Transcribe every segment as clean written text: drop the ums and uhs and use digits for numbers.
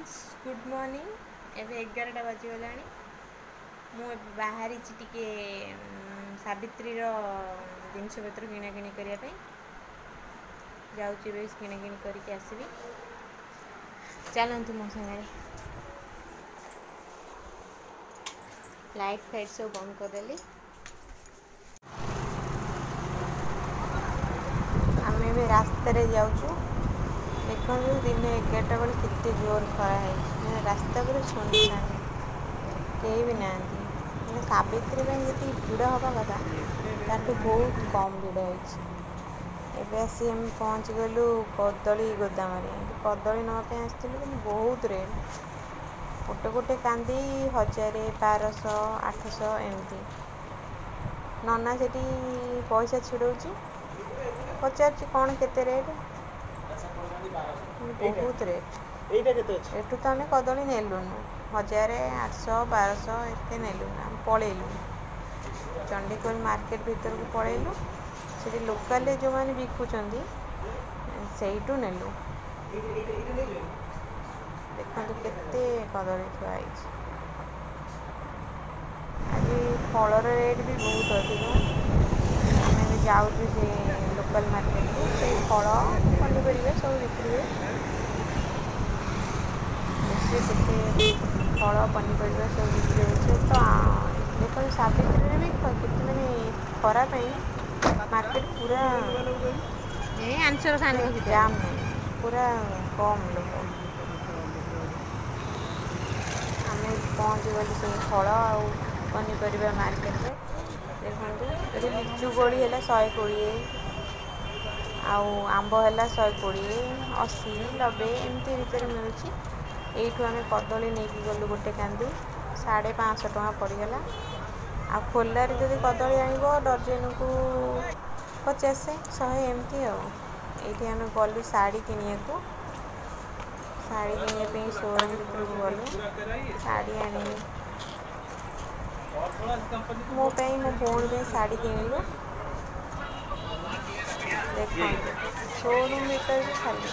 Friends good morning एवं 11टा बाजीगला मुझे बाहरी टिके सावित्री जिनपतर किणाकिणी करने जाऊँगी किणाकिणी करके आसबि चलतु मो सागर लाइट फाइट सब बंद करदेली आम भी रास्त जाऊँ देखो दिन 11टा बेल के जोर खरा है रास्ता पूरा सुनसान कहीं भी ना सावित्री जी भिड़ हवा कथा ताठू बहुत कम भिड़ होती आसी आम पहुँच गलु कदली गोदाम कदली नापी आसलु कि बहुत रेट गोटे गोटे कांदी 1000 1200 800 एमती नना से पैसा छिड़ौची पचार कौन केते रेट बहुत रेट एठू तो आम कदली नेलुनु 1000 800 1200 एत नेलुनु आम पलैलु चंडीगढ़ मार्केट भीतर को पलैलु से लोकल जो मैंने बिकुंट से नेलु देखो केते कदली थुआई आज फलर रेट भी बहुत अधिक आम जाऊँ से लोकल मार्केट को से फल पनीपरिया सब बिक्री हुए फल पनीपरिया सब बिक्री हो तो देखो सावित्री भी मैंने खराब मार्केट पूरा आंसर जाम नहीं पूरा कम लोग आम पहुँच गलु से फल आ पनीपरिया मार्केट में देखो ये लिचु कोड़ी है 120 आंब है 120 80 90 एमती भितर मिलूँ यू आम कदली नहीं गलु गोटे कांदी 550 टଙ୍କା पड़गला आ खोलार जब कदली आनब डर्जन को 50 100 एमती ये आम गलु शाढ़ी किनिया को शाढ़ी किनिया शोरूम भर को गलु शाढ़ी आनी मो भौणी शाढ़ी किणलु देखो शोरूम भीतर भी खाली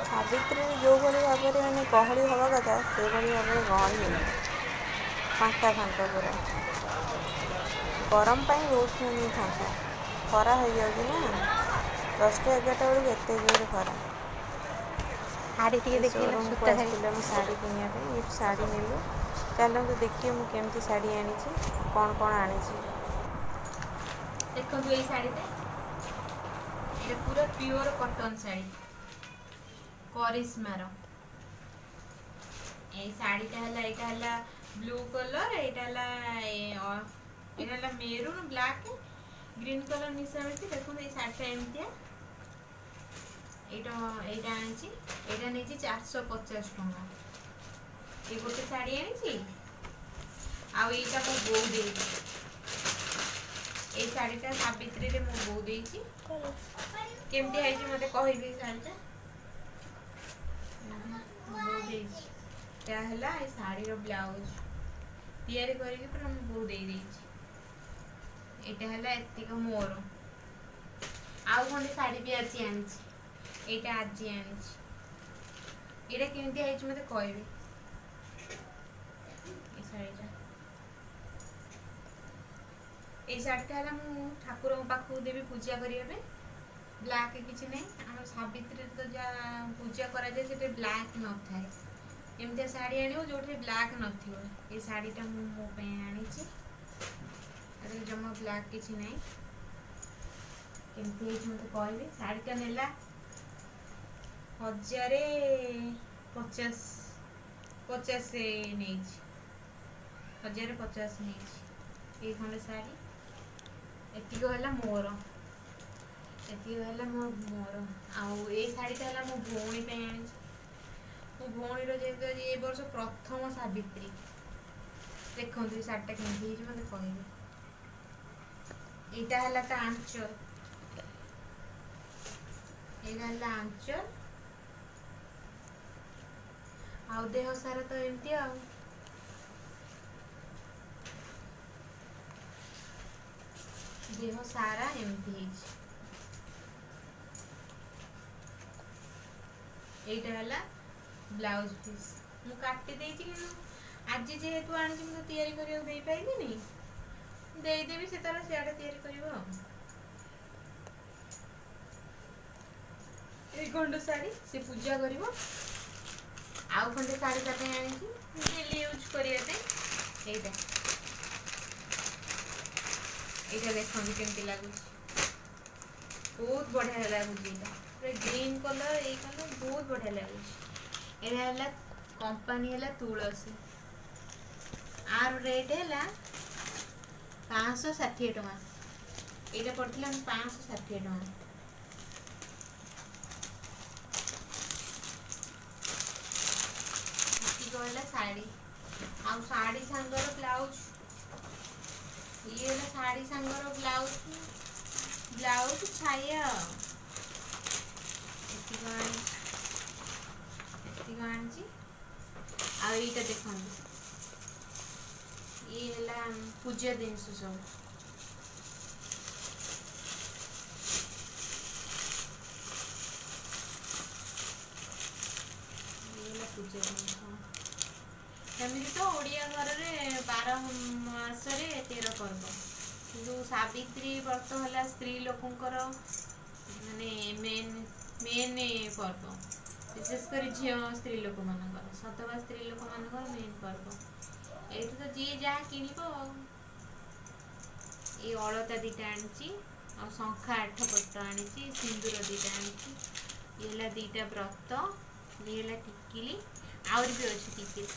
सावित्री जो भाई भाव में मैंने गहली हवा कथा से भाई भाव में गहली नहीं फाँका फाँका पूरा गरम पाई बहुत नहीं फाँका खरा हो जाऊँगी ना 10टा 11टा बेलू एत जोर खरा शाढ़ी शोरूम को आम शाढ़ी किनापी ये शाढ़ी नेलु चलते देखिए मुझे केमती शाढ़ी आनी कौन कौन आनी देखो ये शाढ़ी ये पूरा प्योर कॉटन शाढ़ी करिश्मार ये शाढ़ीटा है ब्लू कलर यहाँ मेरून ब्लैक ग्रीन कलर मिसा मिली देखो ये शाढ़ीटा एमती यहाँ आनी 450 टଙ୍କା ये गोटे शाढ़ी आनी आईटा मो बो दे ये शाढ़ीटा सावित्री रे मो बो दे केमती है मत कह शाढ़ीटा क्या है शाढ़ी ब्लाउज तैयारी करके पूरा मो बो दे यहाँ एतिक मोर आउ खंडे शाढ़ी भी आज आनी यहाँ आज आनी यहाँ केमती है मत कह ये शाढ़ीटा है मु ठाकुर पाखु देवी पूजा करने ब्लैक किसी ना आम सावित्री तो जहाँ पूजा करा जाए से ब्लैक न था एमती शाढ़ी आने जो ब्लैक न ये शाढ़ीटा मो आनी जमा ब्लैक किसी ना केमती मत कह शाढ़ीटा नेला 1050 नहीं 1050 नहीं ये खंडे शाढ़ी एतिक है मोर मोर आउ ये शाढ़ीटा है मो भौणी आनी मो भौणीर जेहतु ये वर्ष प्रथम सावित्री देखो ये शाढ़ीटा केमती मत कह यहाँ है आंचल यहाँ है आंचल आउ देह सारा तो एमती देह सारा एमती यहाँ है ब्लाउज पीस ମୁଁ କାଟି ଦେଇଛି କିନ୍ତୁ ଆଜି ଯେହେତୁ ଆଣିଛି ମୁଁ ତିଆରି କରିବାକୁ ଦେଇପାରିଲିନି, ଦେଇଦେବି ସେ ତାର ସିଆଡ଼େ ତିଆରି କରିବ ଆଉ। ଏଇ ଖଣ୍ଡ ଶାଢ଼ୀ ସେ ପୂଜା କରିବ। ଆଉ ଖଣ୍ଡେ ଶାଢ଼ୀ ତା ପାଇଁ ଆଣିଛି ଡେଲି ୟୁଜ୍ କରିବା ପାଇଁ। ଏଇଟା ଦେଖନ୍ତୁ କେମିତି ଲାଗୁଛି, ବହୁତ ବଢ଼ିଆ ଲାଗୁଛି। ଏଇଟା ପୁରା ଗ୍ରୀନ୍ କଲର୍, ଏଇ କଲର୍ ବହୁତ ବଢ଼ିଆ ଲାଗୁଛି। ଏଇଟା ହେଲା କମ୍ପାନୀ ହେଲା ତୁଳସୀ। ଆର ରେଟ୍ ହେଲା 560 ଟଙ୍କା। ଏଇଟା ପଡ଼ିଥିଲା 560 ଟଙ୍କା। ହେଲା ଶାଢ଼ୀ, ଆଉ ଶାଢ଼ୀ ସାଙ୍ଗର ବ୍ଲାଉଜ, ଇଏ ହେଲା ଶାଢ଼ୀ ସାଙ୍ଗର ବ୍ଲାଉଜ ଛାୟା। ଏତିକି ଆଣିଛି। ଆଉ ଏଇଟା ଦେଖନ୍ତୁ, ଇଏ ହେଲା ପୂଜା ଜିନିଷ ସବୁ। ପୂଜା ଜିନିଷ ସେମିତି ତ ଓଡ଼ିଆ ଘରରେ 12 ମାସରେ 13 ପର୍ବ, କିନ୍ତୁ ସାବିତ୍ରୀ ବ୍ରତ ହେଲା ସ୍ତ୍ରୀ ଲୋକଙ୍କର ମାନେ ମେନ୍ ପର୍ବ, ବିଶେଷ କରି ଝିଅ ସ୍ତ୍ରୀ ଲୋକମାନଙ୍କର, ସତବା ସ୍ତ୍ରୀ ଲୋକମାନଙ୍କର ମେନ୍ ପର୍ବ। ଏଇଠି ତ ଯିଏ ଯାହା କିଣିବ ଆଉ। ଏଇ ଅଳତା 2ଟା ଆଣିଛି, ଆଉ ଶଙ୍ଖା 8 ପଟ ଆଣିଛି, ସିନ୍ଦୁର 2ଟା ଆଣିଛି। ଇଏ ହେଲା 2ଟା ବ୍ରତ, ଇଏ ହେଲା ଟିକିଲି, ଆହୁରି ବି ଅଛି ଟିକିଲି।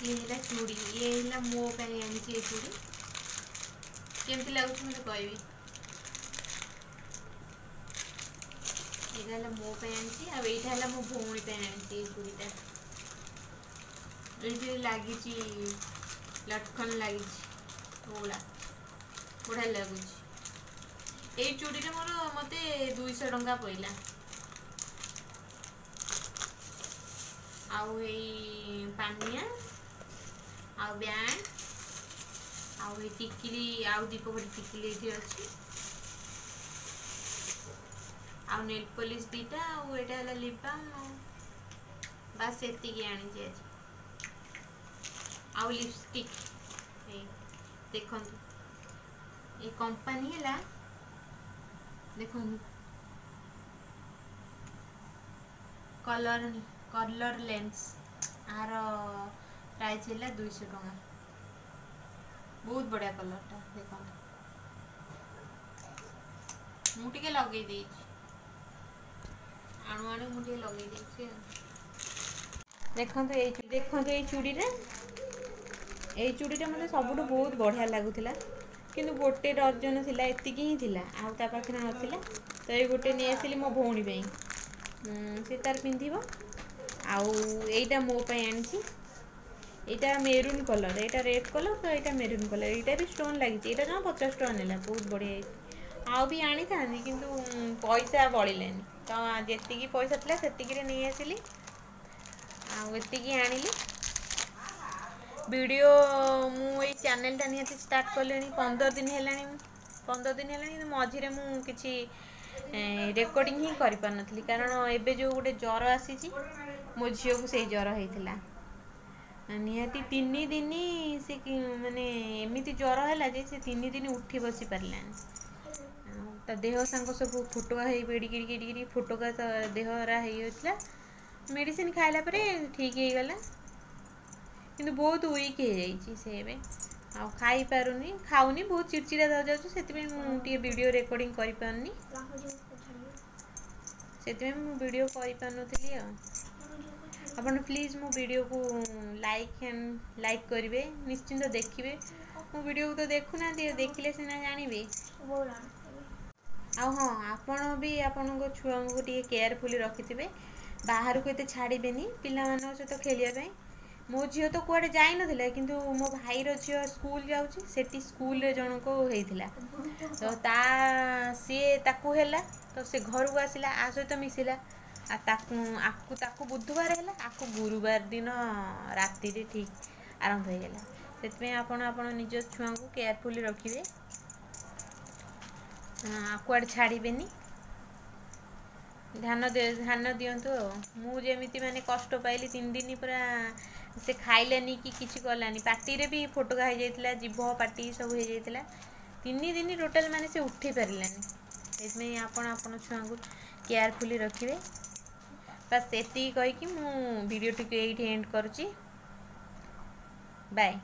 ये है चूड़ी, ये है मो आनी चूड़ी, केमती लगुच मत कह। यहाँ है मो आनी, आईटा मो भौणी आनी चूड़ीटा। ये लगी लटकन लगी ओला बढ़िया लगुच। ये चूड़ीटा मोर मत 200 टंका पड़ा। आउ पानिया आउ बैंड आउ टिकिली, आउ दीपक टिकिली ये अच्छी, आउ नेल पॉलिश 2टा, आउ एटा है लिप बाम। बस एति आनी आज। आउ लिपस्टिक देखो, ये कंपनी है देखो कलर लेंस, आर प्राइस है 200 टंका। बहुत बढ़िया कलरटा देखो, मुझे लगे आणु आणु मुझे लगे देखो। ये चूड़ीटा मतलब सबुठ बहुत बढ़िया लगुला, किंतु गोटे डर्जन थिला, एतिकी ही थिला, आउ ता पाखे नथिला। तो ये गोटे नहीं आसिली मो भौणी पे, से तार पिंधिबो। आउ एटा मो पे आनी, यहाँ मेरून कलर, यहाँ रेड कलर, तो यहाँ मेरून कलर, यहाँ भी स्टोन लगी, यहाँ जमा 50 टका नेला, बहुत बढ़िया। आउ भी आनी था किंतु पैसा बळिलानी, तो जी पैसा था से नहीं आसिली, आती आनिली। वीडियो मुझे चैनलटा निहाती स्टार्ट कले 15 दिन है, 15 दिन है, मझे मुझे रेकर्डिंग ही कर पार नी, कारण एबे जो गोटे ज्वर आसी मो झील को से ज्वर होता निहाती 3 दिन से माने एमती ज्वर है जे से 3 दिन उठी बसी पारानी। तो देह सांग सब फुटका हो बेड़ी फुटका देहरा होता, मेडिसिन खाइला परे ठीक हो गला, किंतु बहुत वीक हो जाइए से खाई पारुनी, खाऊनी, बहुत चिड़चिड़ा धर जाऊँ, से मुझे वीडियो रेकर्डिंग कर पारनी, से वीडियो कर पार्नी। आपन प्लीज मो वीडियो को लाइक करेंगे, निश्चिंत देखिए। मो वीडियो को तो देखुना, देखिले सिना जानिबे। हाँ, आपन भी आपन छुआ को केयरफुली रखिथे, बाहर को ये छाड़बेनी पिला सहित खेलने। मो झील तो कुआडे जाई नथिला, किंतु मो भाईर झील स्कूल जाउची, सेठी स्कूल रे जण को हेइथिला, तो सी ताकू हैला, तो से घर को आसिला, आ सहित मिसिला, ताकू बुधवार है, आपको गुरुवार दिन राति रे ठीक आरंभ हो गला। से आपण निज छुआ को केयरफुली रखिए। कुआड़े छाड़बेनी ध्यान दिंतु मुझे माने कष्ट पाइली 3 दिन पूरा से खाइलानी कि किसी कलानी पार्टी रे भी फोटका हो जाता जीभ पार्टी सब हो जाता 3 दिन टोटाल माने से उठे पारानी ये आपण छुआ को केयरफुली रखिए बस एति कहीकि मु वीडियो टी एंड करुच्ची बाय।